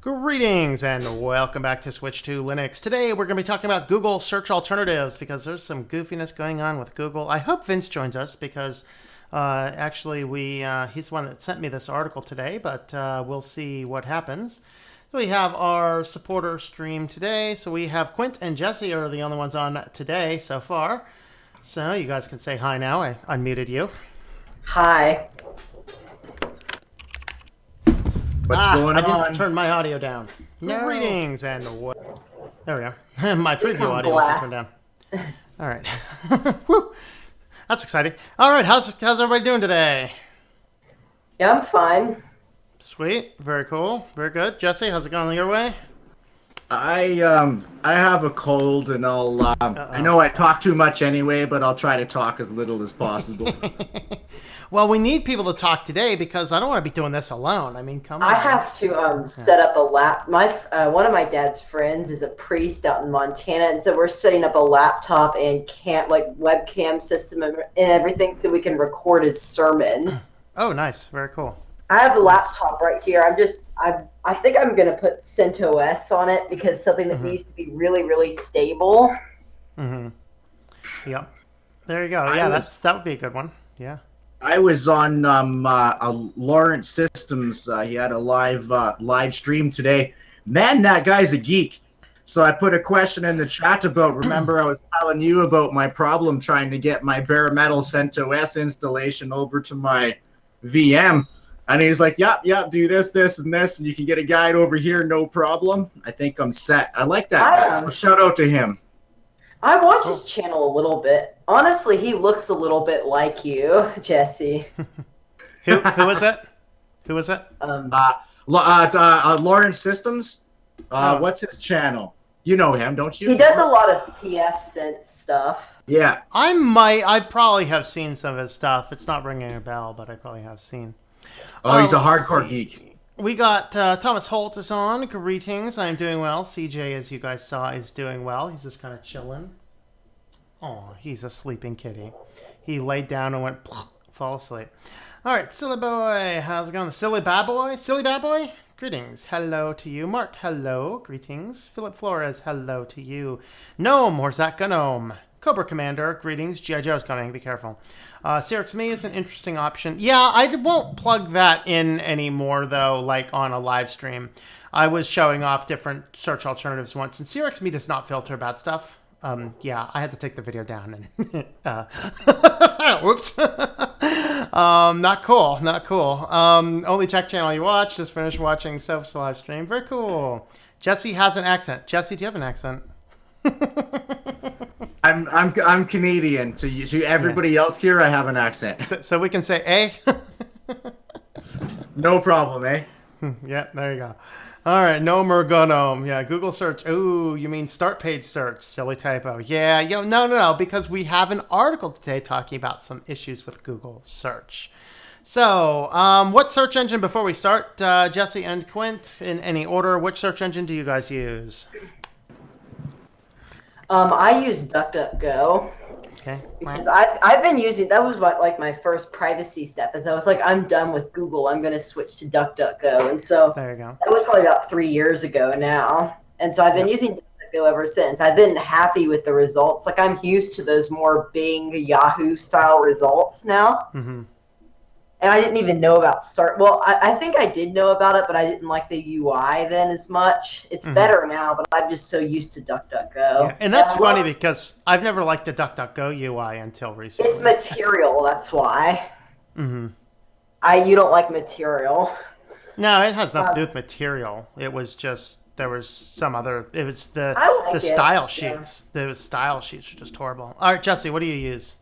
Greetings and welcome back to Switch to Linux. Today we're going to be talking about Google search alternatives because there's some goofiness going on with Google. I hope Vince joins us because actually he's the one that sent me this article today, but we'll see what happens. So we have our supporter stream today. So we have Quint and Jesse are the only ones on today so far. So you guys can say hi now. I unmuted you. Hi. What's going on? I didn't turn my audio down. No. Greetings and there we go. My preview audio was turned down. All right. Woo! That's exciting. All right, how's everybody doing today? Yeah, I'm fine. Sweet, very cool, very good. Jesse, how's it going your way? I have a cold and I know I talk too much anyway, but I'll try to talk as little as possible. Well, we need people to talk today because I don't want to be doing this alone. I mean, come on. I have to set up a one of my dad's friends is a priest out in Montana, and so we're setting up a laptop and webcam system and everything so we can record his sermons. Oh, nice, very cool. I have a laptop right here. I think I'm gonna put CentOS on it because something that needs to be really, really stable. Yep. There you go. Yeah, that would be a good one. Yeah. I was on Lawrence Systems. He had a live stream today. Man, that guy's a geek. So I put a question in the chat about, remember I was telling you about my problem trying to get my bare metal CentOS installation over to my VM. And he's like, yep, do this, and this, and you can get a guide over here, no problem. I think I'm set. I like that. So shout out to him. I watch his channel a little bit. Honestly, he looks a little bit like you, Jesse. Who was it? Who was it? Lawrence Systems. What's his channel? You know him, don't you? He does a lot of PF Sense stuff. Yeah. I probably have seen some of his stuff. It's not ringing a bell, but I probably have seen. Oh, he's a hardcore geek. We got Thomas Holt is on. Greetings. I'm doing well. CJ, as you guys saw, is doing well. He's just kind of chilling. Oh, he's a sleeping kitty. He laid down and went fall asleep. All right, silly boy. How's it going? Silly bad boy? Silly bad boy? Greetings. Hello to you. Mark, hello. Greetings. Philip Flores, hello to you. Gnome, or Zach Gnome. Cobra Commander, greetings. G.I. Joe's coming, be careful. Sirix Me is an interesting option. Yeah, I won't plug that in anymore, though, like on a live stream. I was showing off different search alternatives once, and Sirix Me does not filter bad stuff. Yeah, I had to take the video down. And whoops. Not cool, not cool. Only check channel you watch. Just finished watching Soph's live stream. Very cool. Jesse has an accent. Jesse, do you have an accent? I'm Canadian. To everybody else here, I have an accent. So we can say eh? No problem, eh? Yeah, there you go. All right, no more gnome. Yeah, Google search. Ooh, you mean start page search? Silly typo. Yeah, no, because we have an article today talking about some issues with Google search. So, what search engine, before we start, Jesse and Quint, in any order, which search engine do you guys use? I use DuckDuckGo. Okay. Because I've been using, that was my first privacy step, is I was like, I'm done with Google, I'm going to switch to DuckDuckGo. And so there you go. That was probably about 3 years ago now. And so I've been using DuckDuckGo ever since. I've been happy with the results. Like, I'm used to those more Bing, Yahoo style results now. Mm-hmm. And I didn't even know about Well, I think I did know about it, but I didn't like the UI then as much. It's better now, but I'm just so used to DuckDuckGo. Yeah, and that's funny because I've never liked the DuckDuckGo UI until recently. It's material, that's why. Mm-hmm. You don't like material. No, it has nothing to do with material. It was just, there was some other, it was the style sheets. Yeah. The style sheets are just horrible. All right, Jesse, what do you use?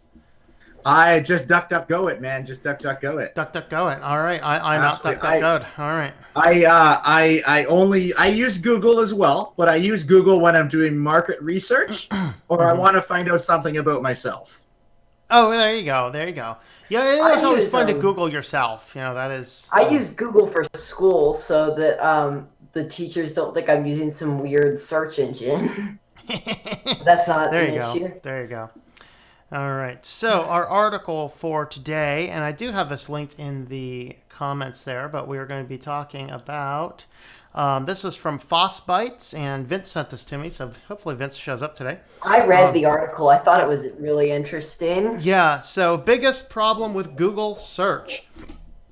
I just DuckDuckGo it, man. Just DuckDuckGo it. DuckDuckGo it. All right. I'm out DuckDuckGo'd. All right. I use Google as well, but I use Google when I'm doing market research or I want to find out something about myself. Oh, there you go. There you go. Yeah, it's always fun to Google yourself. You know, that is. I use Google for school so that the teachers don't think I'm using some weird search engine. That's not an issue. There you go. All right, so our article for today, and I do have this linked in the comments there, but we are going to be talking about This is from Bites, and Vince sent this to me, so hopefully Vince shows up today. I read the article. I thought it was really interesting. Yeah, so biggest problem with Google search.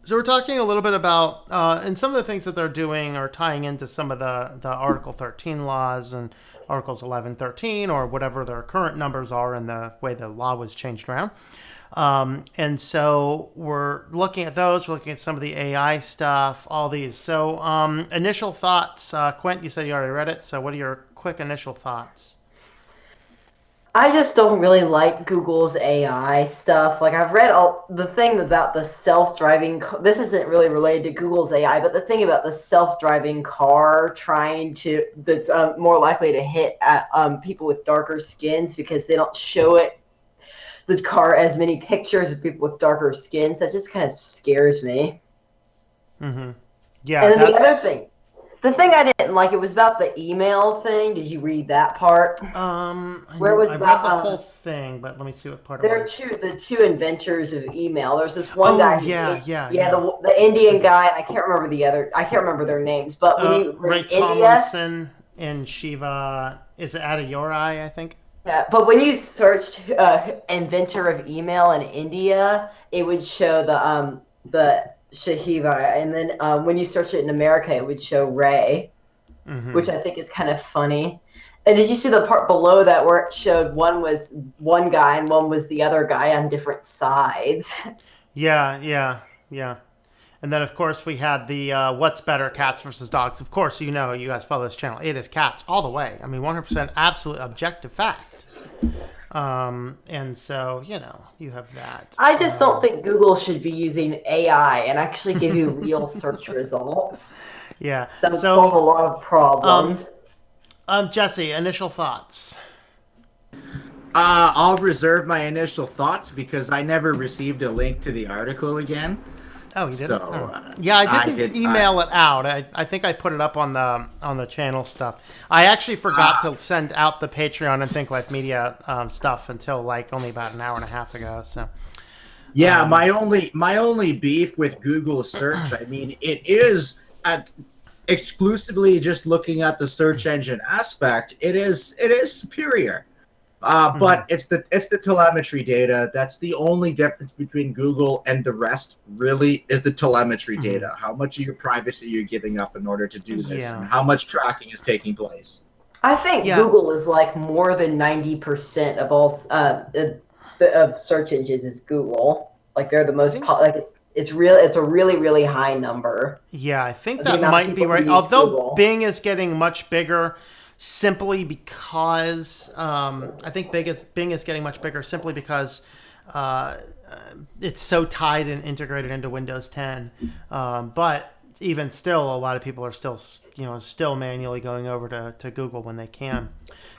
So we're talking a little bit about, and some of the things that they're doing are tying into some of the Article 13 laws and Articles 11, 13, or whatever their current numbers are and the way the law was changed around. And so we're looking at those, we're looking at some of the AI stuff, all these. So initial thoughts, Quint, you said you already read it. So what are your quick initial thoughts? I just don't really like Google's AI stuff. Like I've read all the thing about the self-driving. This isn't really related to Google's AI, but the thing about the self-driving car that's more likely to hit at, people with darker skins because they don't show the car as many pictures of people with darker skins. That just kind of scares me. Mm-hmm. Yeah. And then the other thing. The thing I didn't like, it was about the email thing. Did you read that part? Where it was I about read the whole thing, but let me see what part there it are was. the two inventors of email. There's this one guy. Yeah. The Indian guy, and I can't remember the other. I can't remember their names. But when you Ray in India, Tomlinson and Shiva, is it Adiyori, I think? yeah. But when you searched inventor of email in India, it would show the Shahiva, and then when you search it in America, it would show Ray, which I think is kind of funny. And did you see the part below that where it showed one was one guy and one was the other guy on different sides? Yeah. And then, of course, we had the what's better, cats versus dogs. Of course, you guys follow this channel. It is cats all the way. I mean, 100% absolute objective fact. And so, you have that. I just don't think Google should be using AI and actually give you real search results. Yeah. That would solve a lot of problems. Jesse, initial thoughts. I'll reserve my initial thoughts because I never received a link to the article again. Oh, you didn't? So, yeah, I didn't email it out. I think I put it up on the channel stuff. I actually forgot to send out the Patreon and Think Life Media stuff until only about an hour and a half ago. So yeah, my only beef with Google search, I mean, it is exclusively just looking at the search engine aspect. It is superior. But it's the telemetry data. That's the only difference between Google and the rest, really, is the telemetry data. How much of your privacy you're giving up in order to do this, and how much tracking is taking place. I think Google is more than 90% of all of search engines is Google. They're the most it's a really, really high number. Yeah, I think that might be right. Although Google. Bing is getting much bigger. Simply because I think Bing is getting much bigger simply because it's so tied and integrated into Windows 10. But even still, a lot of people are still manually going over to Google when they can.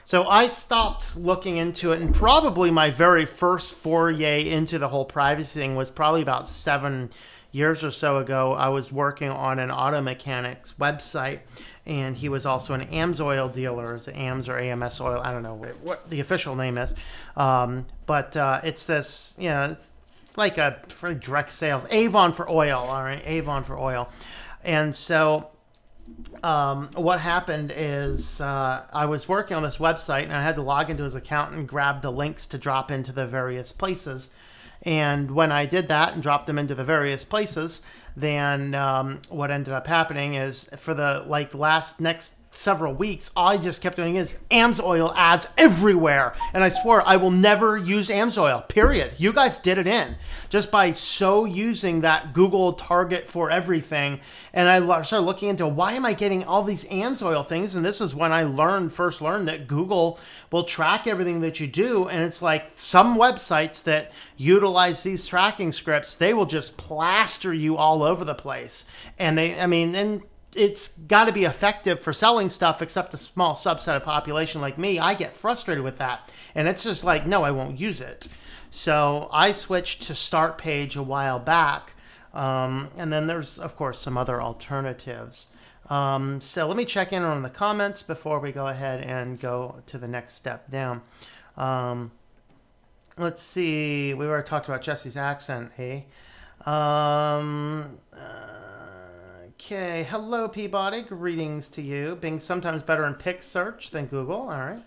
So I stopped looking into it, and probably my very first foray into the whole privacy thing was probably about 7 years or so ago. I was working on an auto mechanics website, and he was also an AMS dealer. Is it AMS or AMS oil? I don't know what the official name is. But it's this, it's like a direct sales. Avon for oil, all right? Avon for oil. And so what happened is I was working on this website, and I had to log into his account and grab the links to drop into the various places. And when I did that and dropped them into the various places, then what ended up happening is for the next several weeks, all I just kept doing is AMSOIL ads everywhere. And I swore I will never use AMSOIL, period. You guys did it in just by using that Google target for everything. And I started looking into why am I getting all these AMSOIL things? And this is when I first learned that Google will track everything that you do. And it's some websites that utilize these tracking scripts, they will just plaster you all over the place. And it's got to be effective for selling stuff, except a small subset of population like me. I get frustrated with that. And it's just no, I won't use it. So I switched to Start Page a while back. And then there's, of course, some other alternatives. So let me check in on the comments before we go ahead and go to the next step down. Let's see. We already talked about Jesse's accent, eh? Okay, hello Peabody, greetings to you. Being sometimes better in pick search than Google, all right.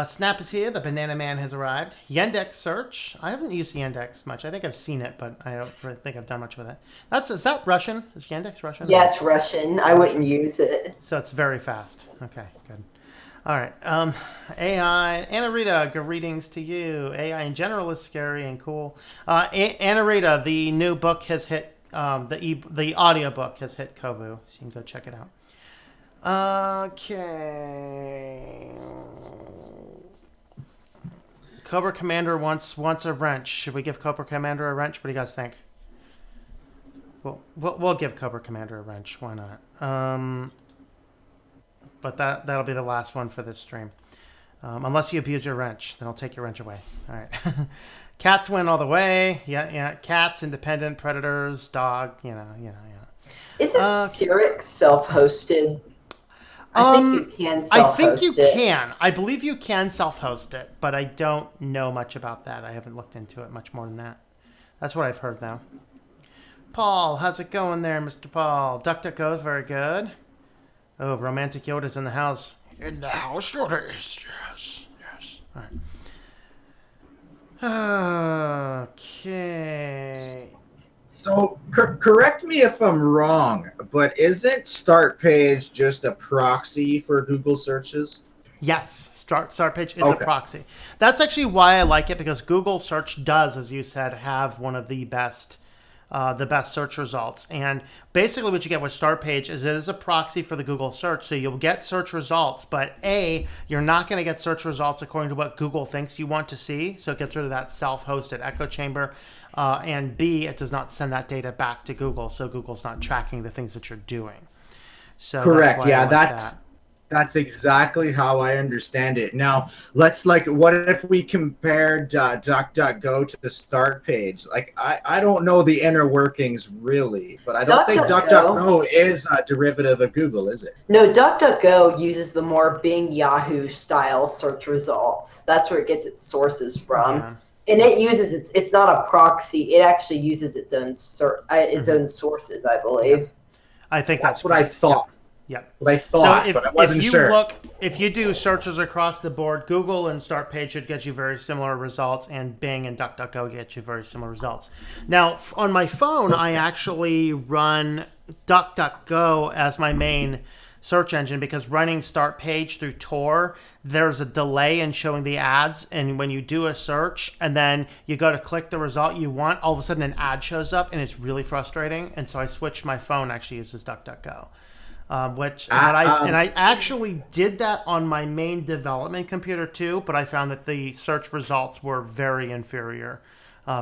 Snap is here, the Banana Man has arrived. Yandex search, I haven't used Yandex much. I think I've seen it, but I don't really think I've done much with it. Is that Russian? Is Yandex Russian? Yeah, it's Russian. I wouldn't use it. So it's very fast. Okay, good. All right. AI, Anna Rita, greetings to you. AI in general is scary and cool. Anna Rita, the new book has hit, the audio book has hit Kobo, so you can go check it out. Okay. Cobra Commander wants a wrench. Should we give Cobra Commander a wrench? What do you guys think? We'll give Cobra Commander a wrench. Why not? But that'll be the last one for this stream. Unless you abuse your wrench, then I'll take your wrench away. All right. Cats win all the way. Yeah. Cats, independent, predators, dog. Yeah. Isn't Cyric self-hosted? I think you can self-host I think you can. I believe you can self-host it, but I don't know much about that. I haven't looked into it much more than that. That's what I've heard, though. Paul, how's it going there, Mr. Paul? DuckDuckGo is very good. Oh, Romantic Yoda's in the house. In the house, Yoda is. Yes. All right. Okay. So, correct me if I'm wrong, but isn't Start Page just a proxy for Google searches? Yes, Start Page is a proxy. That's actually why I like it, because Google search does, as you said, have one of the best search results. And basically what you get with Start Page is it is a proxy for the Google search. So you'll get search results, but A, you're not going to get search results according to what Google thinks you want to see. So it gets rid of that self-hosted echo chamber. And B, it does not send that data back to Google. So Google's not tracking the things that you're doing. So correct. Yeah, that's exactly how I understand it. Now, what if we compared DuckDuckGo to the Start Page? Like, I don't know the inner workings really, but I don't think DuckDuckGo is a derivative of Google, is it? No, DuckDuckGo uses the more Bing Yahoo style search results. That's where it gets its sources from. Yeah. And it uses it's not a proxy. It actually uses its own own sources, I believe. Yeah. I think that's what I thought. Yeah. What I thought, but I wasn't sure. If you do searches across the board, Google and Start Page should get you very similar results, and Bing and DuckDuckGo get you very similar results. Now, on my phone, I actually run DuckDuckGo as my main search engine, because running Start Page through Tor, there's a delay in showing the ads, and when you do a search and then you go to click the result you want, all of a sudden an ad shows up, and it's really frustrating. And so I switched my phone, actually uses DuckDuckGo. I actually did that on my main development computer too, but I found that the search results were very inferior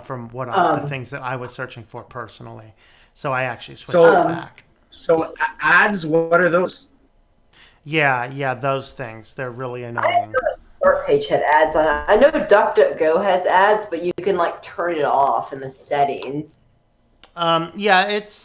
from what the things that I was searching for personally. So I actually switched it back. So ads, what are those? Yeah, those things. They're really annoying. Start Page had ads on it. I know DuckDuckGo has ads, but you can turn it off in the settings. It's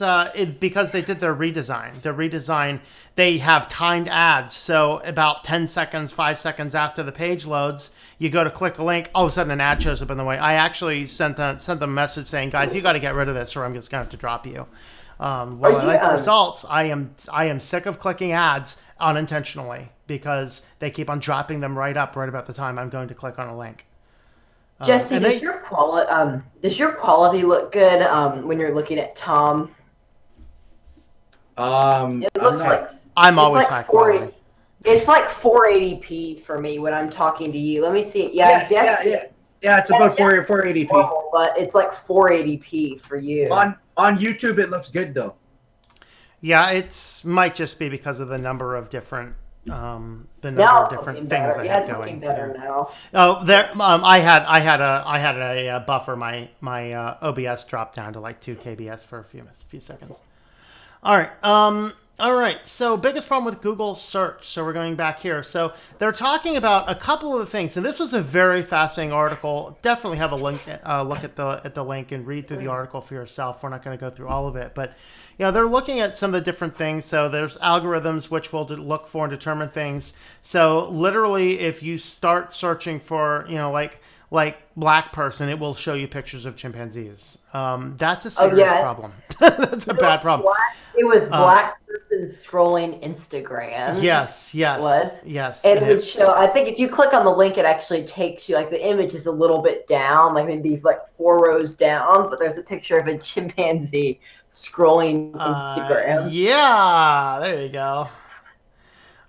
because they did their redesign. They have timed ads. So about 10 seconds, 5 seconds after the page loads, you go to click a link, all of a sudden an ad shows up in the way. I actually sent them a message saying, guys, you got to get rid of this or I'm just going to have to drop you. I like the results. I am sick of clicking ads unintentionally because they keep on dropping them right about the time I'm going to click on a link. Jesse, does your quality look good when you're looking at Tom? It looks I'm always high quality. It's like 480p for me when I'm talking to you. Let me see it. Yeah, it's about 480p. But it's like 480p for you. On YouTube, it looks good though. Yeah, might just be because of the number of different things I have going. Better now. Oh, there. I had a buffer. My OBS dropped down to like 2 kbs for a few seconds. All right. So biggest problem with Google search. So we're going back here. So they're talking about a couple of the things, and this was a very fascinating article. Definitely have a link. Look at the link and read through the article for yourself. We're not going to go through all of it, but they're looking at some of the different things. So there's algorithms which will look for and determine things. So literally, if you start searching for like black person, it will show you pictures of chimpanzees. That's a Oh serious yeah, problem. That's a bad problem. it was black person scrolling Instagram. Yes, It was. yes. And it would show, I think if you click on the link, it actually takes you, like the image is a little bit down, like maybe like 4 rows down, but there's a picture of a chimpanzee scrolling Instagram. Yeah, there you go.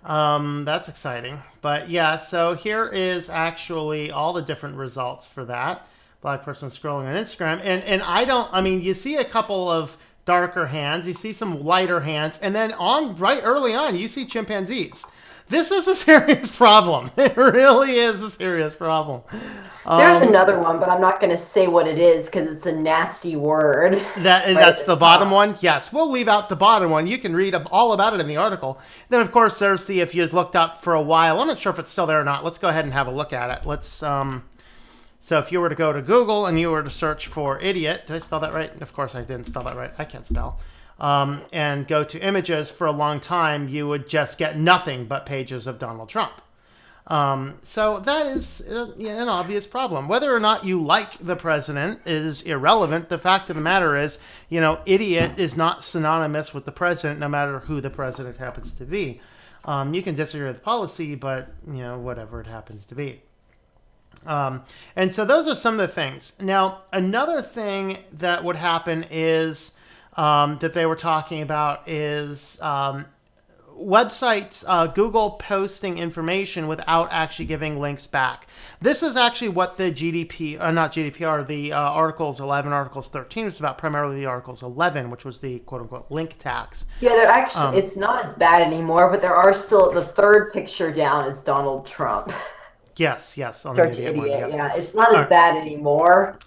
That's exciting. But yeah, so here is actually all the different results for that. Black person scrolling on Instagram. And I mean, you see a couple of darker hands, you see some lighter hands, and then right early on, you see chimpanzees. This is a serious problem. It really is a serious problem. There's another one, but I'm not going to say what it is because it's a nasty word. That's the bottom one? Yes. We'll leave out the bottom one. You can read all about it in the article. Then, of course, there's the if you looked up for a while. I'm not sure if it's still there or not. Let's go ahead and have a look at it. So if you were to go to Google and you were to search for idiot, did I spell that right? Of course I didn't spell that right. I can't spell. And go to images for a long time, you would just get nothing but pages of Donald Trump. So that is an obvious problem. Whether or not you like the president is irrelevant. The fact of the matter is, idiot is not synonymous with the president, no matter who the president happens to be. You can disagree with policy, but, whatever it happens to be. And so those are some of the things. Now, another thing that would happen is that they were talking about is websites, Google posting information without actually giving links back. This is actually what the the Articles 11, Articles 13 was about, primarily the Articles 11, which was the quote-unquote link tax. Yeah, they're actually, it's not as bad anymore, but there are still, the third picture down is Donald Trump. Yes. On Search the idiot, one, yeah. It's not as bad anymore.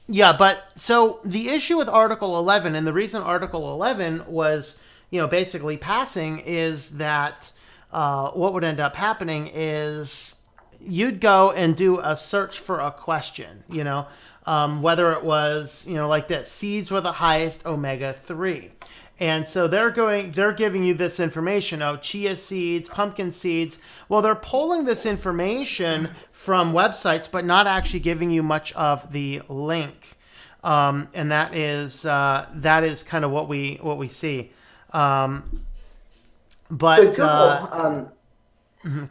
Yeah, but so the issue with Article 11, and the reason Article 11 was, basically passing, is that what would end up happening is you'd go and do a search for a question, whether it was, like this, seeds with the highest omega-3. And so they're giving you this information, chia seeds, pumpkin seeds. Well, they're pulling this information from websites, but not actually giving you much of the link. And that is kind of what we see. But the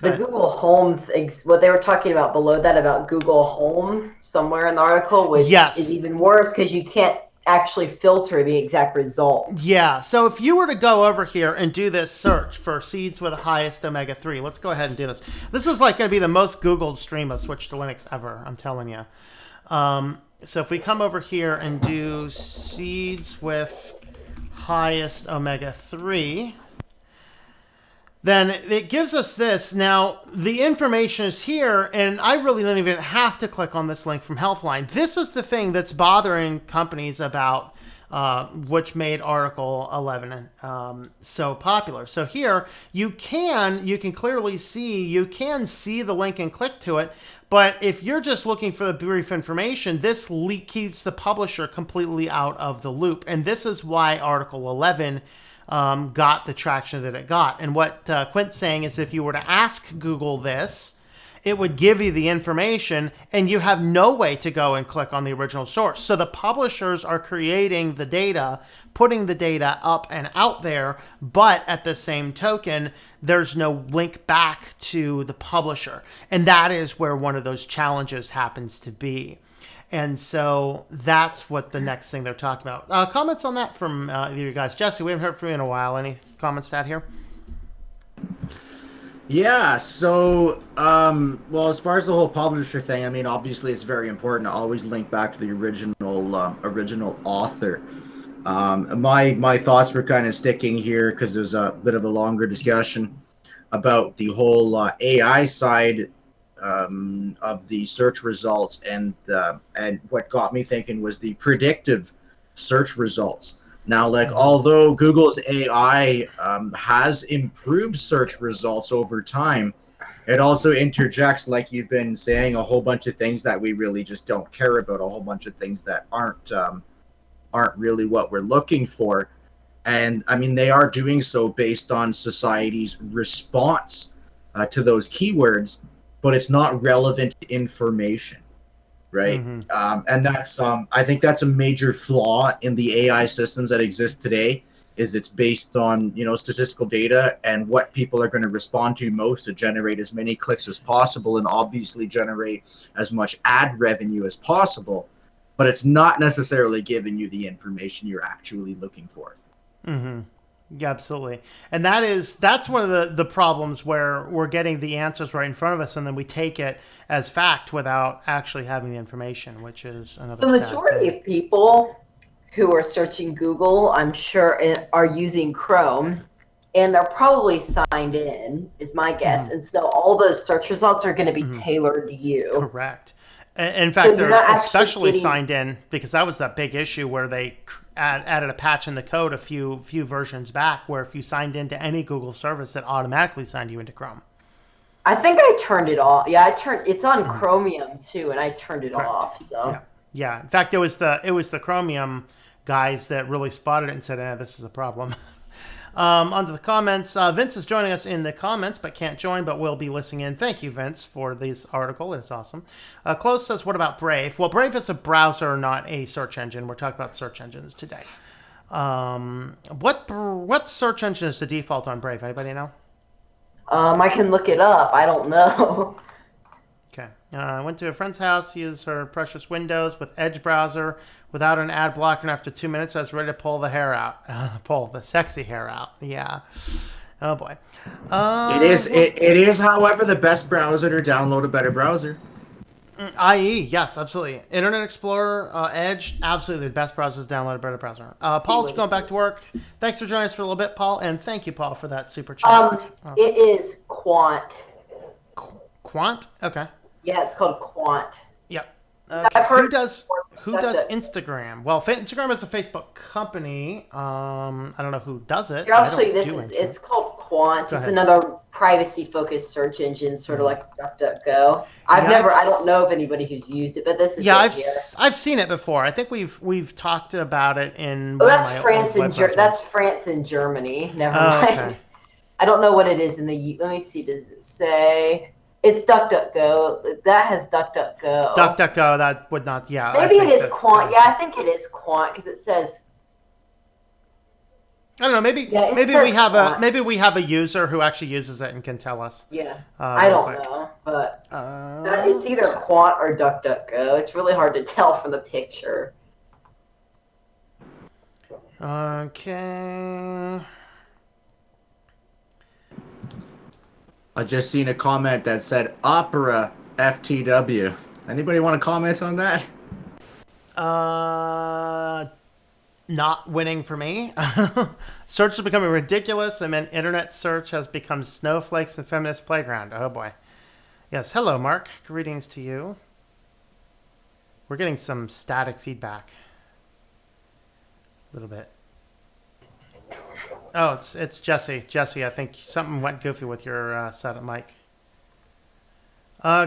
Google Home things, what they were talking about below that about Google Home somewhere in the article, which is even worse because you can't actually filter the exact result. Yeah, so if you were to go over here and do this search for seeds with the highest omega-3, let's go ahead and do this. This is like going to be the most Googled stream of Switch to Linux ever, I'm telling you. So if we come over here and do seeds with highest omega-3, then it gives us this. Now, the information is here, and I really don't even have to click on this link from Healthline. This is the thing that's bothering companies about which made Article 11 so popular. So here, you can clearly see, the link and click to it, but if you're just looking for the brief information, this keeps the publisher completely out of the loop. And this is why Article 11 got the traction that it got. And what Quint's saying is if you were to ask Google this, it would give you the information and you have no way to go and click on the original source. So the publishers are creating the data, putting the data up and out there, but at the same token, there's no link back to the publisher. And that is where one of those challenges happens to be. And so that's what the next thing they're talking about. Comments on that from either of you guys? Jesse, we haven't heard from you in a while. Any comments to add here? Yeah, so, well, as far as the whole publisher thing, I mean, obviously it's very important to always link back to the original author. My thoughts were kind of sticking here because there's a bit of a longer discussion about the whole AI side of the search results, and what got me thinking was the predictive search results. Now, although Google's AI has improved search results over time, it also interjects, like you've been saying, a whole bunch of things that we really just don't care about, a whole bunch of things that aren't really what we're looking for. And I mean, they are doing so based on society's response to those keywords. but it's not relevant information, right? And that's I think that's a major flaw in the AI systems that exist today. Is it's based on statistical data and what people are going to respond to most to generate as many clicks as possible and obviously generate as much ad revenue as possible, but it's not necessarily giving you the information you're actually looking for. Yeah, absolutely. And that's one of the problems where we're getting the answers right in front of us and then we take it as fact without actually having the information, which is another The sad majority thing. of people who are searching Google, I'm sure, are using Chrome, and they're probably signed in, is my guess. And so all those search results are going to be tailored to you. Correct. In fact, you're they're not actually especially getting- signed in because that was that big issue where they added a patch in the code a few versions back where if you signed into any Google service, it automatically signed you into Chrome. I think I turned it off. Yeah, it's on Chromium too, and I turned it Correct. off. So Yeah. In fact, it was the Chromium guys that really spotted it and said, this is a problem. Onto the comments. Vince is joining us in the comments, but can't join, but will be listening in. Thank you, Vince, for this article. It's awesome. Close says, what about Brave? Well, Brave is a browser, not a search engine. We're talking about search engines today. What search engine is the default on Brave? Anybody know? I can look it up. I don't know. Okay. I went to a friend's house, used her precious Windows with Edge browser without an ad blocker, and after 2 minutes, I was ready to pull the hair out. Pull the sexy hair out. Yeah. Oh, boy. It is, however, the best browser to download a better browser. IE, yes, absolutely. Internet Explorer, Edge, absolutely the best browsers to download a better browser. Paul's going back to work. Thanks for joining us for a little bit, Paul, and thank you, Paul, for that super chat. Awesome. It is Quant. Quant? Okay. Yeah, it's called Quant. Yep. I've heard who does Instagram? Well, Instagram is a Facebook company. I don't know who does it. Here, I'll show you this. It's called Quant. It's another privacy-focused search engine, sort of like DuckDuckGo. I don't know of anybody who's used it, but this is I've seen it before. I think we've talked about it in. Oh, that's France and Germany. Never mind. Okay. I don't know what it is in the. Let me see. Does it say? It's DuckDuckGo. That has DuckDuckGo. DuckDuckGo. That would not. Yeah. Maybe it is Quant. Yeah, I think it is Quant because it says. I don't know. Maybe we have a user who actually uses it and can tell us. Yeah. I don't know, but it's either Quant or DuckDuckGo. It's really hard to tell from the picture. Okay. I just seen a comment that said Opera FTW. Anybody want to comment on that? Not winning for me. Search is becoming ridiculous. I mean, internet search has become snowflakes and feminist playground. Oh boy. Yes. Hello, Mark. Greetings to you. We're getting some static feedback. A little bit. Oh, it's Jesse. Jesse, I think something went goofy with your setup mic.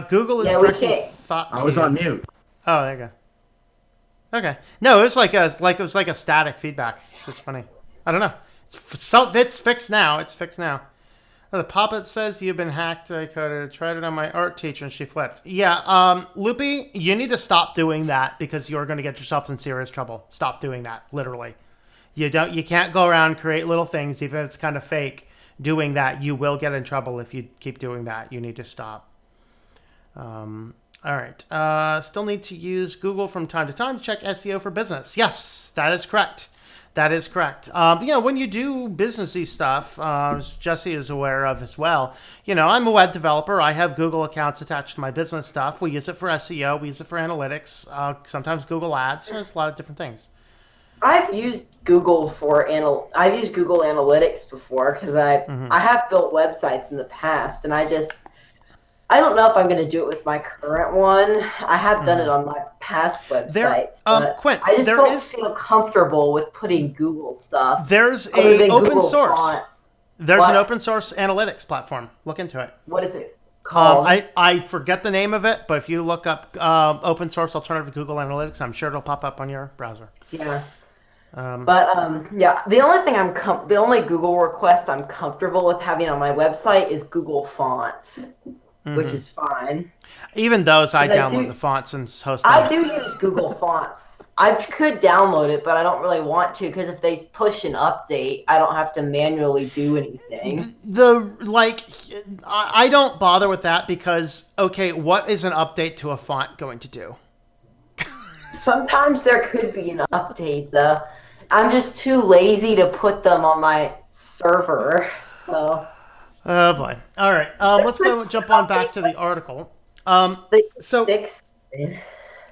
Google is directing thought. I was on mute. Oh, there you go. Okay. No, it was like a static feedback. It's funny. I don't know. It's fixed now. It's fixed now. Oh, the pop-it says you've been hacked. I tried it on my art teacher and she flipped. Yeah, Loopy, you need to stop doing that because you're going to get yourself in serious trouble. Stop doing that, literally. You can't go around and create little things, even if it's kind of fake. Doing that, you will get in trouble if you keep doing that. You need to stop. All right. Still need to use Google from time to time to check SEO for business. Yes, that is correct. That is correct. When you do businessy stuff, as Jesse is aware of as well, I'm a web developer. I have Google accounts attached to my business stuff. We use it for SEO. We use it for analytics. Sometimes Google Ads. There's a lot of different things. I've used Google I've used Google Analytics before because I have built websites in the past, and I don't know if I'm going to do it with my current one. I have done it on my past websites, but Quint, I just don't feel comfortable with putting Google stuff. There's an open source. There's an open source analytics platform. Look into it. What is it called? I forget the name of it, but if you look up open source alternative to Google Analytics, I'm sure it'll pop up on your browser. Yeah. The only Google request I'm comfortable with having on my website is Google Fonts. which is fine. Even those, I 'Cause download the fonts and host them. I do use Google Fonts. I could download it, but I don't really want to because if they push an update, I don't have to manually do anything. I don't bother with that because, okay, what is an update to a font going to do? Sometimes there could be an update, though. I'm just too lazy to put them on my server, so... Oh, boy. All right. Let's go jump on back to the article. So...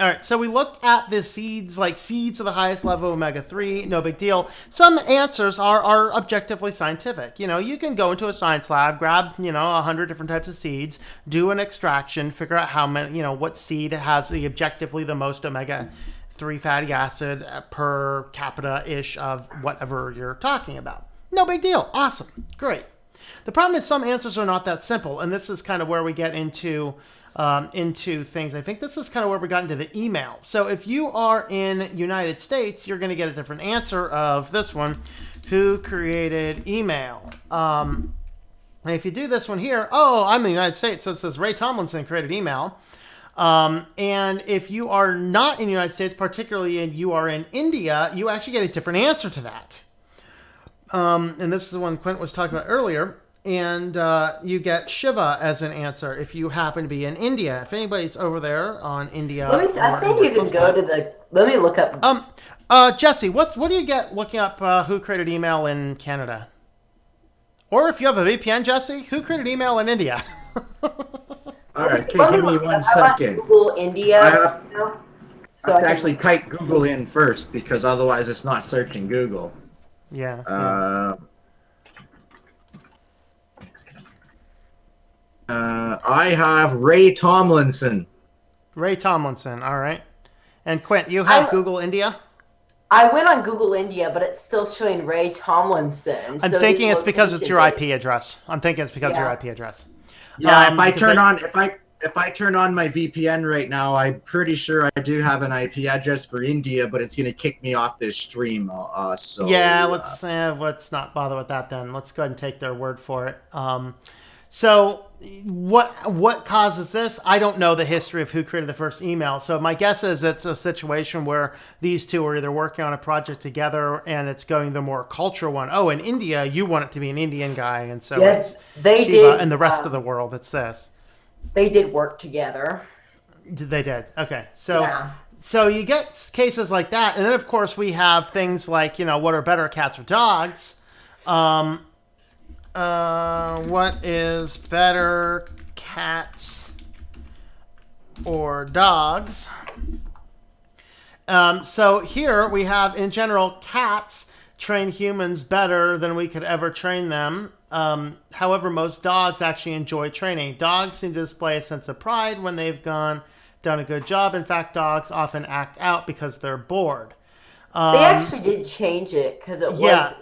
All right, so we looked at the seeds, like seeds of the highest level omega-3, no big deal. Some answers are objectively scientific. You know, you can go into a science lab, grab, 100 different types of seeds, do an extraction, figure out how many, what seed has the objectively the most omega-3 fatty acid per capita-ish of whatever you're talking about. No big deal. Awesome. Great. The problem is some answers are not that simple, and this is kind of where we get into things. I think this is kind of where we got into the email. So if you are in United States, you're going to get a different answer of this one. Who created email? And if you do this one here, I'm in the United States, so it says Ray Tomlinson created email. And if you are not in the United States, particularly if you are in India, you actually get a different answer to that. And this is the one Quint was talking about earlier. And you get Shiva as an answer if you happen to be in India. If anybody's over there on India, I think you can go to the. Let me look up. Jesse, what do you get looking up who created email in Canada? Or if you have a VPN, Jesse, who created email in India? All right, okay, give me 1 second. Google India. I have to actually type Google in first because otherwise it's not searching Google. Yeah. I have Ray Tomlinson. Ray Tomlinson, all right. And Quint, you have Google India? I went on Google India, but it's still showing Ray Tomlinson. I'm thinking it's because it's your IP address. Yeah, if I turn on my VPN right now, I'm pretty sure I do have an IP address for India, but it's going to kick me off this stream. Let's not bother with that then. Let's go ahead and take their word for it. So what causes this? I don't know the history of who created the first email. So my guess is it's a situation where these two are either working on a project together and it's going the more cultural one. Oh, in India, you want it to be an Indian guy. And so it's Shiva, and the rest of the world, it's this. They did work together. They did. Okay. So you get cases like that. And then, of course, we have things like, what are better, cats or dogs? What is better, cats or dogs? So here we have, in general, cats train humans better than we could ever train them. However, most dogs actually enjoy training. Dogs seem to display a sense of pride when they've done a good job. In fact, dogs often act out because they're bored. They actually did change it because it was...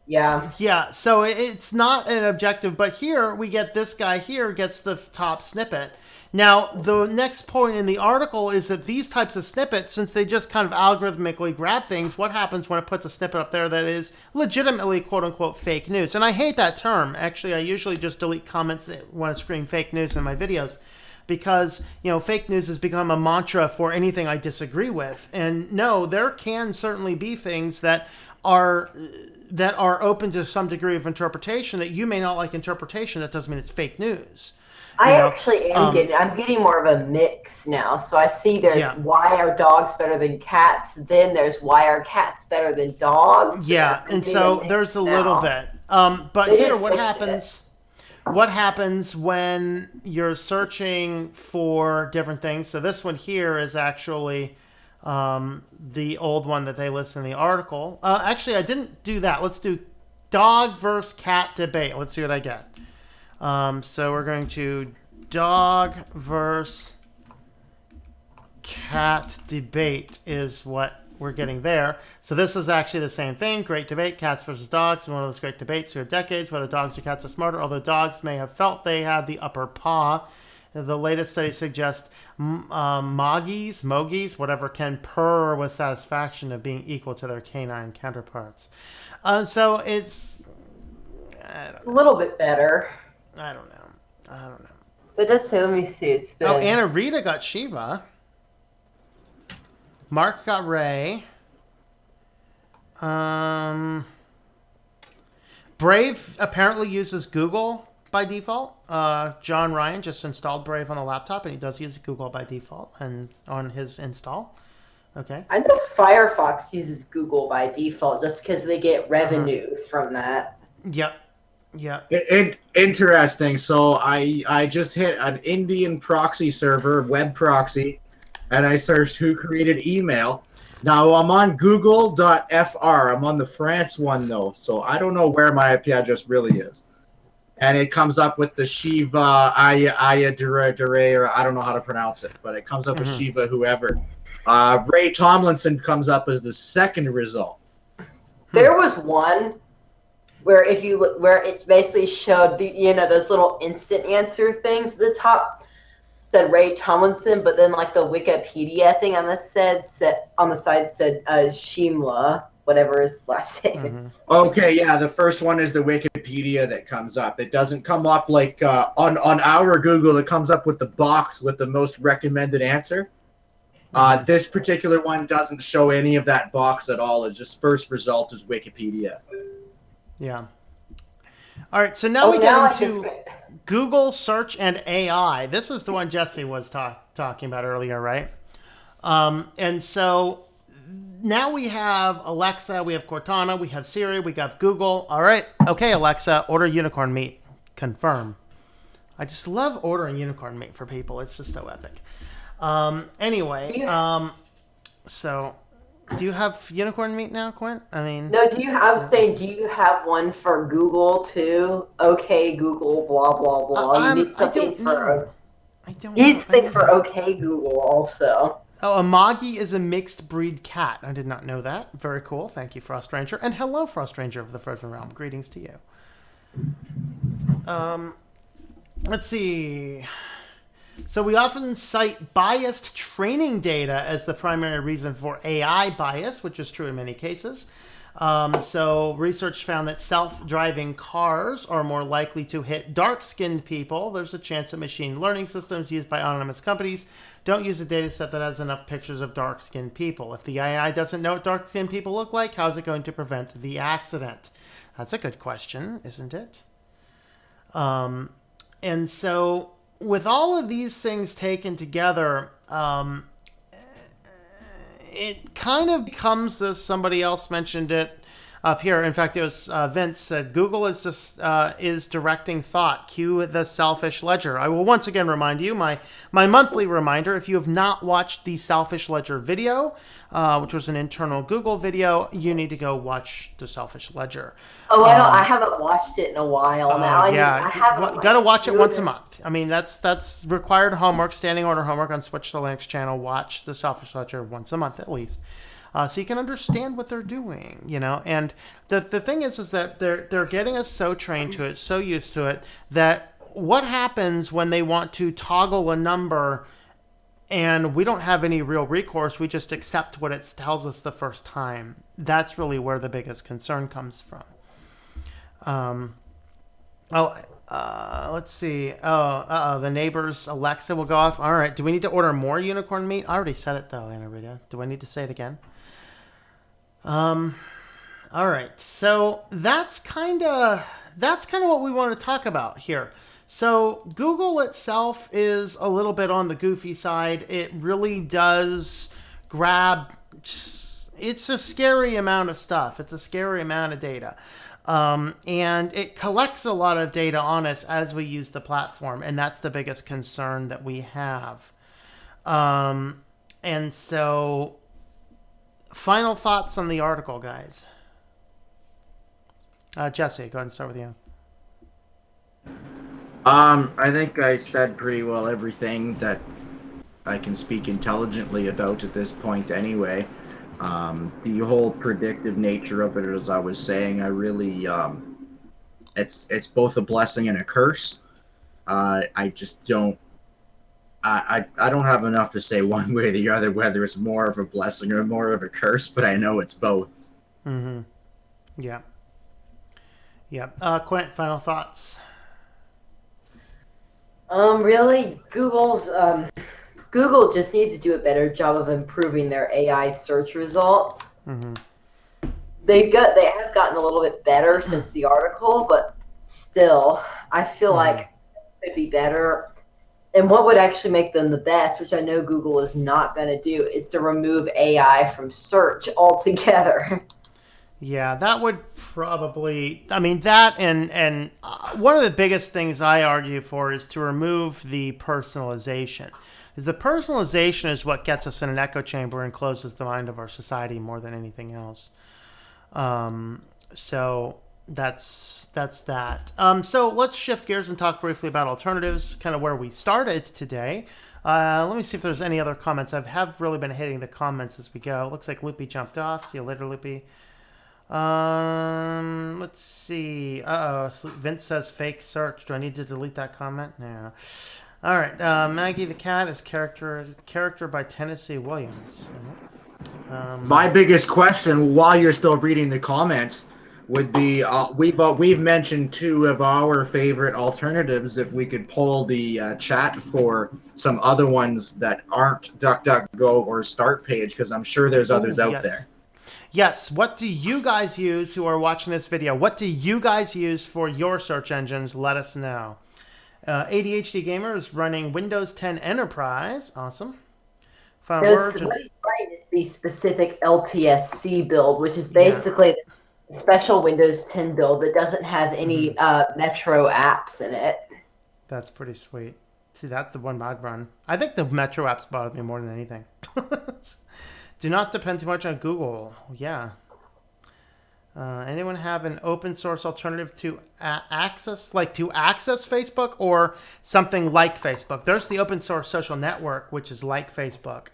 Yeah. So it's not an objective, but here we get this guy here gets the top snippet. Now, the next point in the article is that these types of snippets, since they just kind of algorithmically grab things, what happens when it puts a snippet up there that is legitimately quote-unquote fake news? And I hate that term. Actually, I usually just delete comments when I scream fake news in my videos because, fake news has become a mantra for anything I disagree with. And no, there can certainly be things that are open to some degree of interpretation that you may not like interpretation. That doesn't mean it's fake news. Actually am I'm getting more of a mix now. So I see there's why are dogs better than cats? Then there's why are cats better than dogs? Yeah, and so there's a little bit. But here, what happens? What happens when you're searching for different things? So this one here is actually the old one that they list in the article. Actually, I didn't do that. Let's do dog versus cat debate. Let's see what I get. So we're going to dog versus cat debate is what we're getting there. So this is actually the same thing. Great debate, cats versus dogs. One of those great debates through decades, whether dogs or cats are smarter, although dogs may have felt they had the upper paw. The latest study suggests Moggies, whatever, can purr with satisfaction of being equal to their canine counterparts. So it's a little bit better. I don't know. But just say, let me see. It's been. Oh, Anna Rita got Shiva. Mark got Ray. Brave apparently uses Google by default. John Ryan just installed Brave on the laptop, and he does use Google by default and on his install. Okay. I know Firefox uses Google by default just because they get revenue from that. Yep. Yep. Interesting. So I just hit an Indian proxy server, web proxy, and I searched who created email. Now I'm on google.fr. I'm on the France one though, so I don't know where my IP address really is. And it comes up with the Shiva Ayadure, or I don't know how to pronounce it, but it comes up with Shiva whoever. Ray Tomlinson comes up as the second result. There was one where if you look, where it basically showed the those little instant answer things at the top said Ray Tomlinson, but then like the Wikipedia thing on the side said Shimla, whatever his last name is. Okay, yeah, the first one is the Wikipedia that comes up. It doesn't come up like on our Google. It comes up with the box with the most recommended answer. This particular one doesn't show any of that box at all. It's just first result is Wikipedia. Yeah. All right, so now we get into Google search and AI. This is the one Jesse was talking about earlier, right? And so now we have Alexa, we have Cortana, we have Siri, we got Google. All right, okay, Alexa, order unicorn meat. Confirm. I just love ordering unicorn meat for people. It's just so epic. Anyway, so do you have unicorn meat now, Quint? I mean, no. I'm saying, do you have one for Google too? Okay, Google, blah blah blah. You need something for. You need something for okay, Google also. Oh, a Moggy is a mixed breed cat. I did not know that. Very cool. Thank you, Frost Ranger, and hello, Frost Ranger of the Frozen Realm. Greetings to you. Let's see. So we often cite biased training data as the primary reason for AI bias, which is true in many cases. So research found that self-driving cars are more likely to hit dark-skinned people. There's a chance that machine learning systems used by anonymous companies don't use a data set that has enough pictures of dark-skinned people. If the AI doesn't know what dark-skinned people look like, how is it going to prevent the accident? That's a good question, isn't it? And so with all of these things taken together, it kind of becomes this, somebody else mentioned it up here. In fact, it was Vince said, Google is just is directing thought. Cue the selfish ledger. I will once again remind you, my monthly reminder, if you have not watched the selfish ledger video, which was an internal Google video, you need to go watch the selfish ledger. Oh, I haven't watched it in a while now. Yeah, I haven't. Got to watch it once a month. I mean, that's required homework, standing order homework on Switch to Linux channel. Watch the selfish ledger once a month at least. So you can understand what they're doing, And the thing is that they're getting us so trained to it, so used to it, that what happens when they want to toggle a number and we don't have any real recourse, we just accept what it tells us the first time. That's really where the biggest concern comes from. Let's see. The neighbor's Alexa will go off. All right. Do we need to order more unicorn meat? I already said it though, Anna Rita. Do I need to say it again? All right. So that's kind of what we want to talk about here. So Google itself is a little bit on the goofy side. It really does grab. It's a scary amount of stuff. It's a scary amount of data. And it collects a lot of data on us as we use the platform. And that's the biggest concern that we have. And so final thoughts on the article, guys. Jesse, go ahead and start with you. I think I said pretty well everything that I can speak intelligently about at this point anyway. The whole predictive nature of it, as I was saying, I really, it's both a blessing and a curse. I just don't, I don't have enough to say one way or the other, whether it's more of a blessing or more of a curse, but I know it's both. Mm-hmm. Yeah. Yeah. Quint, final thoughts? Really, Google just needs to do a better job of improving their AI search results. Mm-hmm. They have gotten a little bit better since the article, but still, I feel like it could be better. And what would actually make them the best, which I know Google is not going to do, is to remove AI from search altogether. Yeah, that would probably. I mean, that and one of the biggest things I argue for is to remove the personalization. Because the personalization is what gets us in an echo chamber and closes the mind of our society more than anything else. So that's that. So let's shift gears and talk briefly about alternatives, kind of where we started today. Let me see if there's any other comments. I have really been hitting the comments as we go. Looks like Loopy jumped off. See you later, Loopy. Let's see. Vince says fake search. Do I need to delete that comment? No. All right. Maggie the cat is character by Tennessee Williams. My biggest question, while you're still reading the comments, would be we've mentioned two of our favorite alternatives. If we could poll the chat for some other ones that aren't DuckDuckGo or Start Page, because I'm sure there's others out there. Yes. What do you guys use who are watching this video? What do you guys use for your search engines? Let us know. ADHD Gamer is running Windows 10 Enterprise. Awesome. What he's writing is the specific LTSC build, which is basically a special Windows 10 build that doesn't have any Metro apps in it. That's pretty sweet. See, that's the one I'd run. I think the Metro apps bother me more than anything. Do not depend too much on Google. Yeah. Anyone have an open source alternative to access Facebook or something like Facebook? There's the open source social network, which is like Facebook.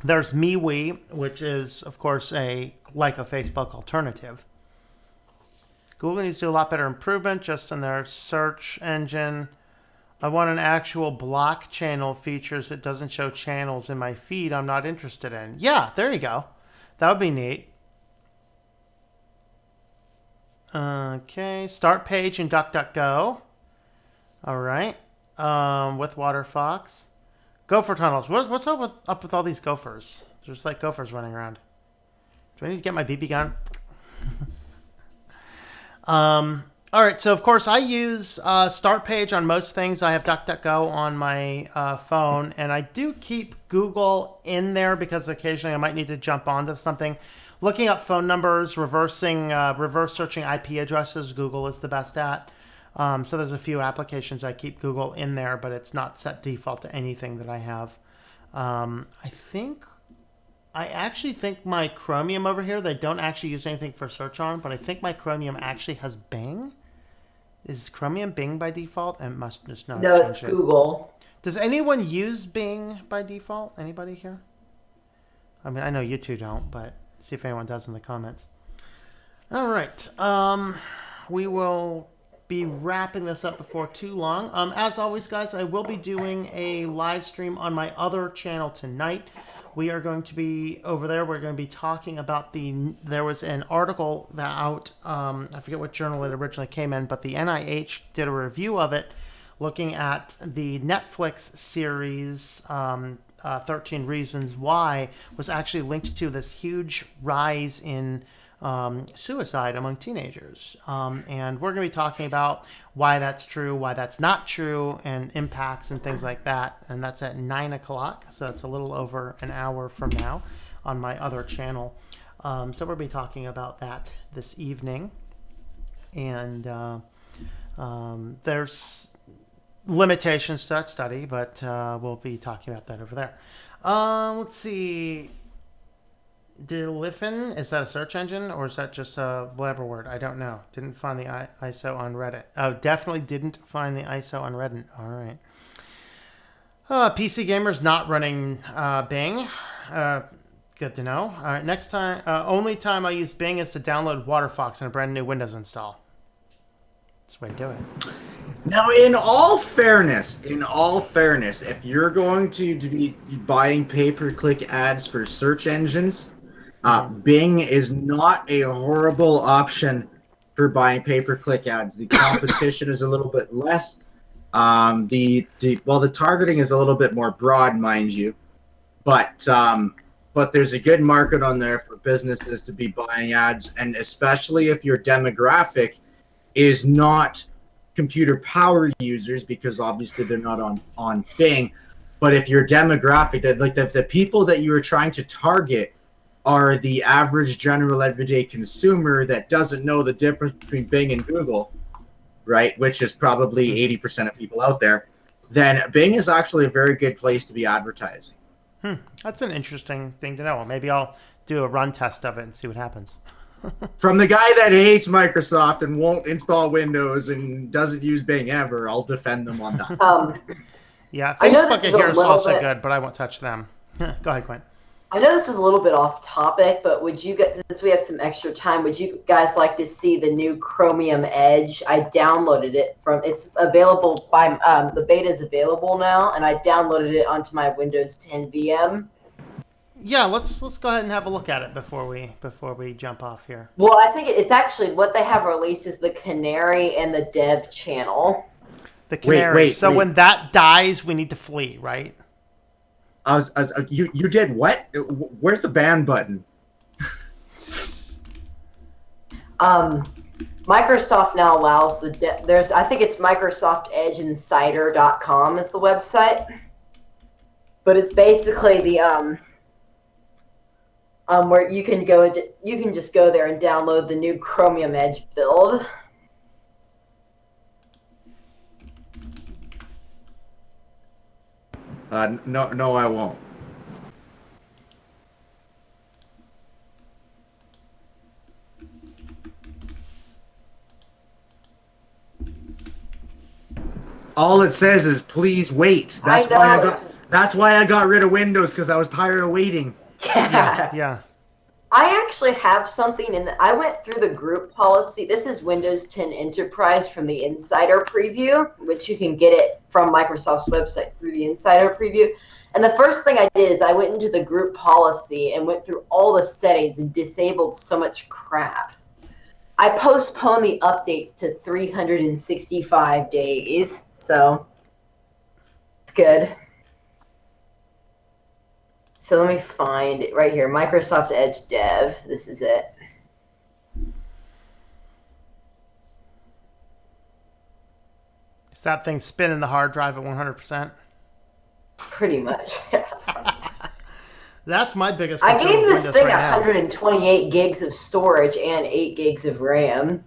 There's MeWe, which is, of course, like a Facebook alternative. Google needs to do a lot better improvement just in their search engine. I want an actual block channel features that doesn't show channels in my feed I'm not interested in. Yeah, there you go. That would be neat. Okay, Start Page and DuckDuckGo. All right. With WaterFox. Gopher tunnels. What's up with all these gophers? There's like gophers running around. Do I need to get my BB gun? All right, so of course I use Start Page on most things. I have DuckDuckGo on my phone, and I do keep Google in there because occasionally I might need to jump onto something. Looking up phone numbers, reverse searching IP addresses, Google is the best at. So there's a few applications I keep Google in there, but it's not set default to anything that I have. I actually think my Chromium over here, they don't actually use anything for search on, but I think my Chromium actually has Bing. Is Chromium Bing by default? And must just not. No, it's Google. Does anyone use Bing by default? Anybody here? I mean, I know you two don't, but see if anyone does in the comments. All right. We will be wrapping this up before too long. As always, guys, I will be doing a live stream on my other channel tonight. We are going to be over there. We're going to be talking about there was an article that out, I forget what journal it originally came in, but the NIH did a review of it looking at the Netflix series 13 Reasons Why was actually linked to this huge rise in suicide among teenagers. And we're going to be talking about why that's true, why that's not true, and impacts and things like that. And that's at 9 o'clock. So that's a little over an hour from now on my other channel. So we'll be talking about that this evening. And there's limitations to that study, but we'll be talking about that over there. Let's see. Delifin, is that a search engine or is that just a blabber word? I don't know. Didn't find the ISO on Reddit. Oh, definitely didn't find the ISO on Reddit. All right. PC Gamer's not running Bing. Good to know. All right, next time, only time I use Bing is to download WaterFox in a brand new Windows install. That's the way to do it. Now, in all fairness, if you're going to be buying pay-per-click ads for search engines, Bing is not a horrible option for buying pay-per-click ads. The competition is a little bit less. The targeting is a little bit more broad, mind you, but there's a good market on there for businesses to be buying ads, and especially if your demographic is not computer power users, because obviously they're not on Bing. But if your demographic, that like the people that you are trying to target are the average general everyday consumer that doesn't know the difference between Bing and Google, right, which is probably 80% of people out there, then Bing is actually a very good place to be advertising. That's an interesting thing to know. Well, maybe I'll do a run test of it and see what happens. From the guy that hates Microsoft and won't install Windows and doesn't use Bing ever, I'll defend them on that. Yeah, Facebook and here is also good, but I won't touch them. Go ahead, Quinn. I know this is a little bit off topic, but would you guys, since we have some extra time, would you guys like to see the new Chromium Edge? I downloaded it it's available by, the beta is available now, and I downloaded it onto my Windows 10 VM. Yeah, let's go ahead and have a look at it before we jump off here. Well, I think it's actually what they have released is the Canary and the Dev channel. The Canary. So when that dies, we need to flee, right? You did what? Where's the ban button? Microsoft now allows I think it's Microsoft Edge Insider.com is the website, but it's basically the where you can just go there and download the new Chromium Edge build. No, I won't. All it says is please wait. That's why I got rid of Windows, because I was tired of waiting. Yeah. I actually have something I went through the group policy. This is Windows 10 Enterprise from the Insider Preview, which you can get it from Microsoft's website through the Insider Preview. And the first thing I did is I went into the group policy and went through all the settings and disabled so much crap. I postponed the updates to 365 days, so it's good. So let me find it right here. Microsoft Edge Dev. This is it. Is that thing spinning the hard drive at 100%? Pretty much. That's my biggest concern. I gave this thing 128 gigs of storage and 8 gigs of RAM.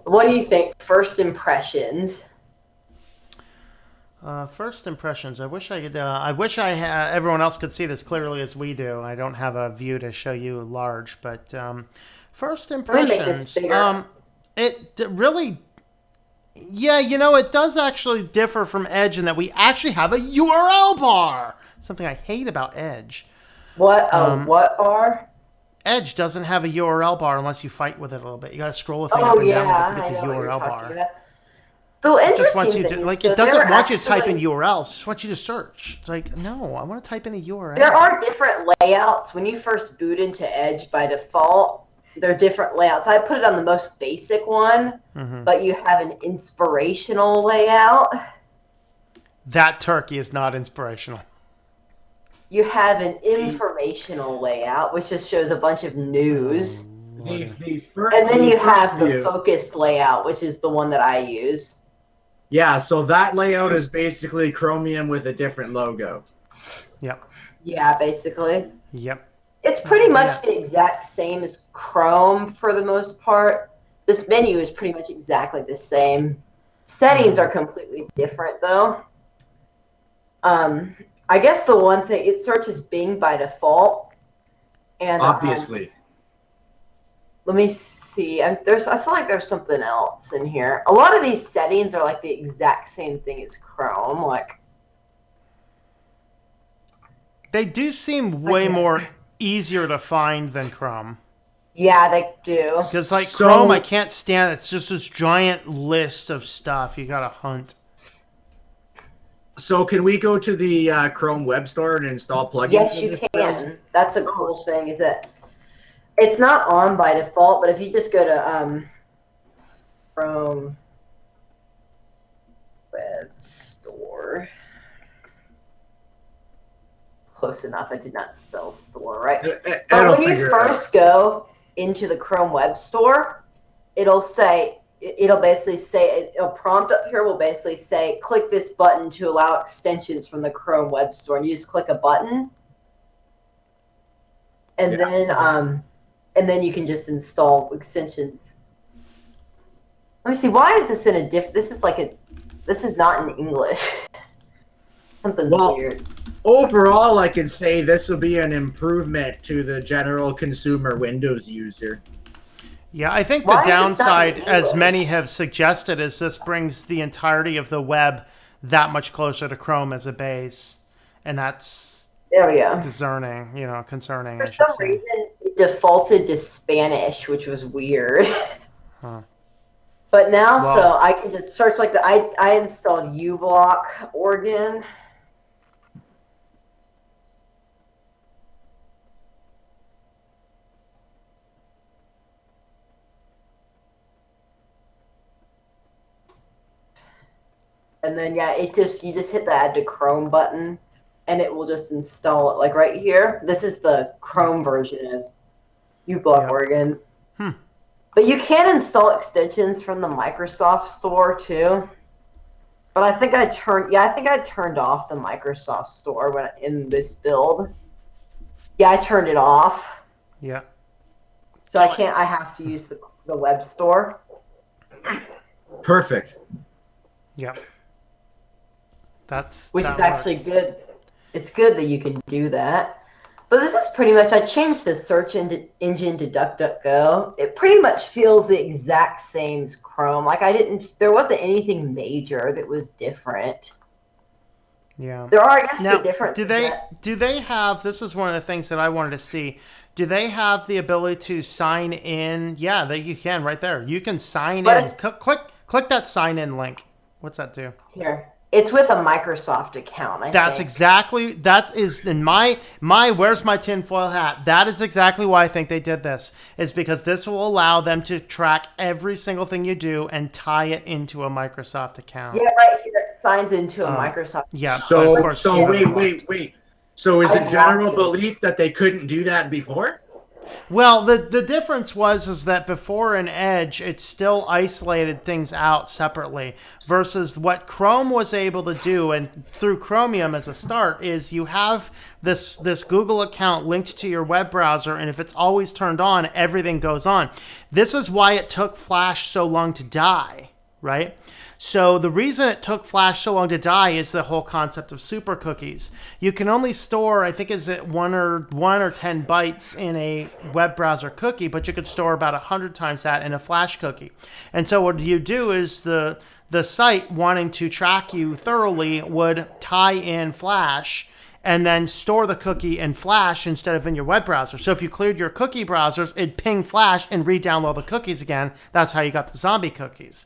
What do you think? First impressions? First impressions. I wish I could. Everyone else could see this clearly as we do. I don't have a view to show you large, but first impressions. Let me make this bigger. It really, it does actually differ from Edge in that we actually have a URL bar. Something I hate about Edge. What bar? Edge doesn't have a URL bar unless you fight with it a little bit. You got to scroll the thing up and down to get the URL bar. The interesting just wants you thing to, it doesn't want you to type in URLs. It just wants you to search. It's like, no, I want to type in a URL. There are different layouts. When you first boot into Edge by default, there are different layouts. I put it on the most basic one, but you have an inspirational layout. That turkey is not inspirational. You have an informational layout, which just shows a bunch of news. And then you have the focused layout, which is the one that I use. Yeah, so that layout is basically Chromium with a different logo. Yep. Yeah, basically. Yep. It's pretty much the exact same as Chrome for the most part. This menu is pretty much exactly the same. Settings are completely different, though. I guess the one thing, it searches Bing by default. And obviously. Let me see. I feel like there's something else in here. A lot of these settings are like the exact same thing as Chrome. They do seem way more easier to find than Chrome. Yeah, they do. Because Chrome, I can't stand it. It's just this giant list of stuff you gotta hunt. So can we go to the Chrome Web Store and install plugins? Yes, you can. That's a cool thing, is it? It's not on by default, but if you just go to Chrome Web Store. Close enough. I did not spell store right. But when you first go into the Chrome Web Store, it'll basically say, a prompt up here will basically say, click this button to allow extensions from the Chrome Web Store. And you just click a button. And then you can just install extensions. Let me see. Why is this in a this is not in English. Something's weird. Overall, I can say this will be an improvement to the general consumer Windows user. Yeah, I think the downside, as many have suggested, is this brings the entirety of the web that much closer to Chrome as a base. And that's concerning. For some reason, it defaulted to Spanish, which was weird. Huh. But now, so I can just search I installed uBlock Oregon. And then you just hit the add to Chrome button, and it will just install it. Like right here, this is the Chrome version of uBlock Oregon. But you can install extensions from the Microsoft Store too. But I think I turned off the Microsoft Store in this build. Yeah, I turned it off. Yeah. So I have to use the web store. Perfect. Yeah. Which is actually good. It's good that you can do that. But this is pretty much, I changed the search engine to DuckDuckGo. It pretty much feels the exact same as Chrome. There wasn't anything major that was different. Yeah. There are, I guess, the difference. Do they have, this is one of the things that I wanted to see, do they have the ability to sign in? Yeah, you can right there. You can sign in. Click that sign in link. What's that do? Here. It's with a Microsoft account, I think. That is in my where's my tinfoil hat? That is exactly why I think they did this, is because this will allow them to track every single thing you do and tie it into a Microsoft account. Yeah, right here. It signs into a Microsoft account. Yeah. So wait. So is the general belief that they couldn't do that before? Well, the difference was that before in Edge, it still isolated things out separately versus what Chrome was able to do, and through Chromium as a start, is you have this Google account linked to your web browser, and if it's always turned on, everything goes on. This is why it took Flash so long to die, right? So the reason it took Flash so long to die is the whole concept of super cookies. You can only store, I think, is it 1 or 10 bytes in a web browser cookie, but you could store about 100 times that in a Flash cookie. And so what you do is the site wanting to track you thoroughly would tie in Flash and then store the cookie in Flash instead of in your web browser. So if you cleared your cookie browsers, it'd ping Flash and re-download the cookies again. That's how you got the zombie cookies.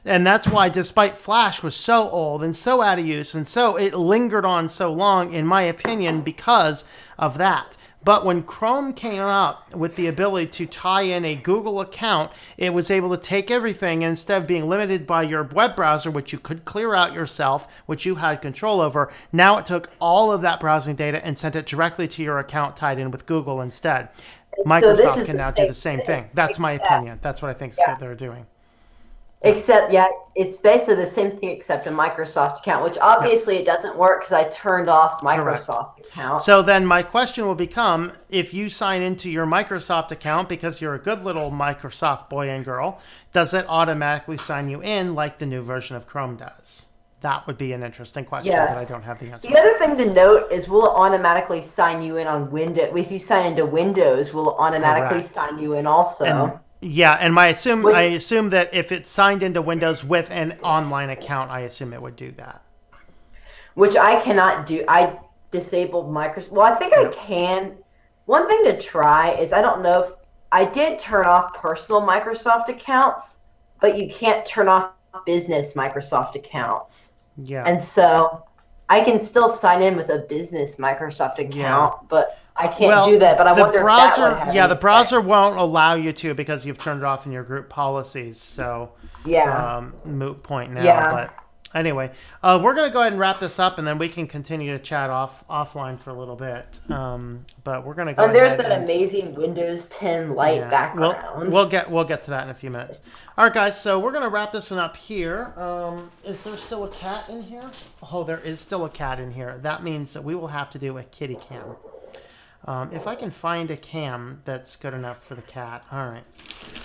And that's why, despite Flash was so old and so out of use, and so it lingered on so long, in my opinion, because of that. But when Chrome came up with the ability to tie in a Google account, it was able to take everything, and instead of being limited by your web browser, which you could clear out yourself, which you had control over, now it took all of that browsing data and sent it directly to your account tied in with Google instead. Microsoft can now do the same thing. That's my opinion. That's what I think they're doing. Except, it's basically the same thing except a Microsoft account, which obviously it doesn't work because I turned off Microsoft account. So then my question will become, if you sign into your Microsoft account because you're a good little Microsoft boy and girl, does it automatically sign you in like the new version of Chrome does? That would be an interesting question that I don't have the answer. The other thing to note is will it automatically sign you in on Windows? If you sign into Windows, will it automatically sign you in also? And I assume that if it's signed into Windows with an online account, I assume it would do that. Which I cannot do. I disabled Microsoft. Well, I think I can. One thing to try is, I don't know if I did turn off personal Microsoft accounts, but you can't turn off business Microsoft accounts. Yeah. And so I can still sign in with a business Microsoft account, but I can't do that, but I wonder if that would have yeah, any the browser effect. won't allow you to because you've turned it off in your group policies. So, Yeah. moot point now. Yeah. But anyway, we're gonna go ahead and wrap this up, and then we can continue to chat offline for a little bit. But we're gonna go. And there's ahead that and, amazing Windows 10 light yeah, background. we'll get to that in a few minutes. All right, guys. So we're gonna wrap this one up here. Is there still a cat in here? Oh, there is still a cat in here. That means that we will have to do a kitty cam. If I can find a cam that's good enough for the cat. All right.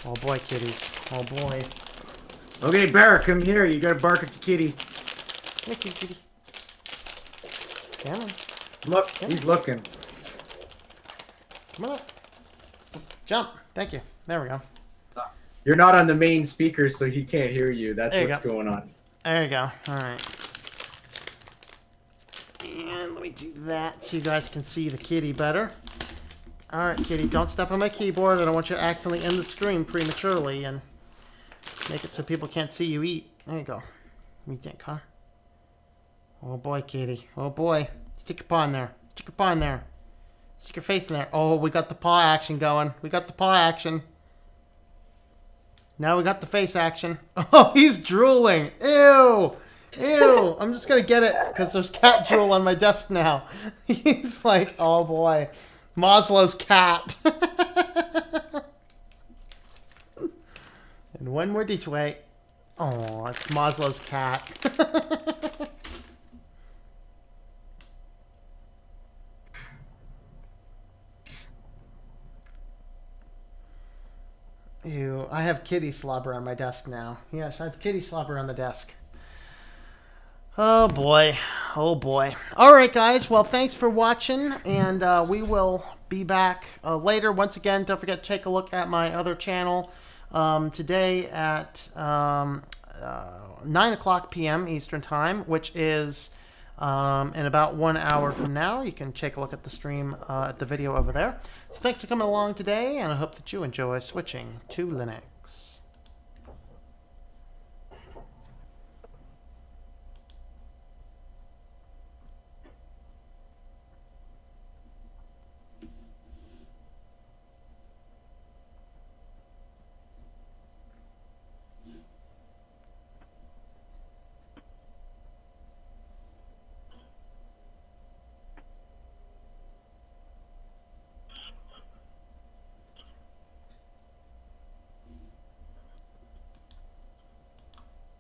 Oh boy, kitties. Oh boy. Okay, Bear, come here. You gotta bark at the kitty. Come here, kitty. Come on. Look, he's looking. Come on up. Jump. Thank you. There we go. You're not on the main speaker, so he can't hear you. That's There you what's going on. There you go. All right. And let me do that so you guys can see the kitty better. All right, kitty, don't step on my keyboard. I don't want you to accidentally end the stream prematurely and make it so people can't see you eat. There you go. What do you think, huh? Oh boy, kitty. Oh boy. Stick your paw in there. Stick your paw in there. Stick your face in there. Oh, we got the paw action going. We got the paw action. Now we got the face action. Oh, he's drooling. Ew. Ew. I'm just going to get it because there's cat drool on my desk now. He's like, oh boy. Maslow's cat. And one more this way. Oh, it's Maslow's cat. Ew, I have kitty slobber on my desk now. Yes, I have kitty slobber on the desk. Oh boy. Oh boy. All right, guys. Well, thanks for watching, and we will be back later. Once again, don't forget to take a look at my other channel today at 9 o'clock p.m. Eastern Time, which is in about 1 hour from now. You can take a look at the stream, at the video over there. So thanks for coming along today, and I hope that you enjoy switching to Linux.